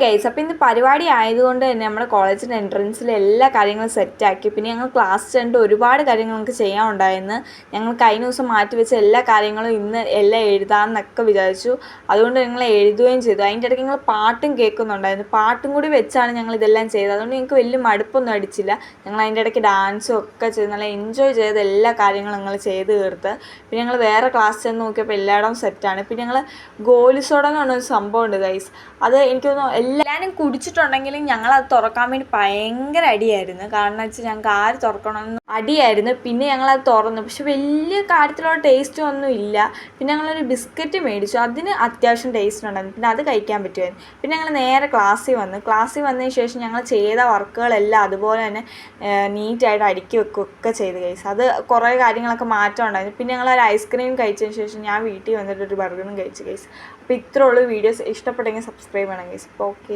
Guys, അപ്പോൾ ഇന്ന് പരിപാടി ആയതുകൊണ്ട് തന്നെ നമ്മുടെ കോളേജിൻ്റെ എൻട്രൻസിൽ എല്ലാ കാര്യങ്ങളും സെറ്റാക്കി. പിന്നെ ഞങ്ങൾ ക്ലാസ് കണ്ട് ഒരുപാട് കാര്യങ്ങൾ നമുക്ക് ചെയ്യാനുണ്ടായിരുന്നു. ഞങ്ങൾ കഴിഞ്ഞ ദിവസം മാറ്റി വെച്ച എല്ലാ കാര്യങ്ങളും ഇന്ന് എല്ലാം എഴുതാമെന്നൊക്കെ വിചാരിച്ചു. അതുകൊണ്ട് ഞങ്ങൾ എഴുതുകയും ചെയ്തു. അതിൻ്റെ ഇടയ്ക്ക് ഞങ്ങൾ പാട്ടും കേൾക്കുന്നുണ്ടായിരുന്നു. പാട്ടും കൂടി വെച്ചാണ് ഞങ്ങൾ ഇതെല്ലാം ചെയ്തത്. അതുകൊണ്ട് ഞങ്ങൾക്ക് വലിയ മടുപ്പൊന്നും അടിച്ചില്ല. ഞങ്ങൾ അതിൻ്റെ ഇടയ്ക്ക് ഡാൻസും ഒക്കെ ചെയ്ത് നല്ല എൻജോയ് ചെയ്ത് എല്ലാ കാര്യങ്ങളും ഞങ്ങൾ ചെയ്ത് തീർത്ത്. പിന്നെ ഞങ്ങൾ വേറെ ക്ലാസ് ചെന്ന് നോക്കിയപ്പോൾ എല്ലായിടവും സെറ്റാണ്. പിന്നെ ഞങ്ങൾ ഗോലി സോഡ എന്ന് പറഞ്ഞൊരു സംഭവമുണ്ട് ഗൈസ്. അത് എനിക്ക് തോന്നുന്നു എല്ലാവരും കുടിച്ചിട്ടുണ്ടെങ്കിലും ഞങ്ങളത് തുറക്കാൻ വേണ്ടി ഭയങ്കര അടിയായിരുന്നു. കാരണം വെച്ചാൽ ഞങ്ങൾക്ക് ആര് തുറക്കണമെന്ന് അടിയായിരുന്നു. പിന്നെ ഞങ്ങളത് തുറന്നു. പക്ഷെ വലിയ കാര്യത്തിലുള്ള ടേസ്റ്റും ഒന്നും ഇല്ല. പിന്നെ ഞങ്ങളൊരു ബിസ്ക്കറ്റ് മേടിച്ചു. അതിന് അത്യാവശ്യം ടേസ്റ്റ് ഉണ്ടായിരുന്നു. പിന്നെ അത് കഴിക്കാൻ പറ്റുമായിരുന്നു. പിന്നെ ഞങ്ങൾ നേരെ ക്ലാസ്സിൽ വന്നതിന് ശേഷം ഞങ്ങൾ ചെയ്ത വർക്കുകളെല്ലാം അതുപോലെ തന്നെ നീറ്റായിട്ട് അടുക്കി വെക്കുകയൊക്കെ ചെയ്ത് ഗൈസ്. അത് കുറേ കാര്യങ്ങളൊക്കെ മാറ്റം ഉണ്ടായിരുന്നു. പിന്നെ ഞങ്ങളൊരു ഐസ്ക്രീം കഴിച്ചതിന് ശേഷം ഞാൻ വീട്ടിൽ വന്നിട്ട് ഒരു ബർഗറും കഴിച്ചു ഗൈസ്. അപ്പോൾ ഇത്രേ ഉള്ളൂ. വീഡിയോസ് ഇഷ്ടപ്പെട്ടെങ്കിൽ സബ്സ്ക്രൈബ് ചെയ്യണം ഗൈസ്. അപ്പോൾ ഓക്കെ.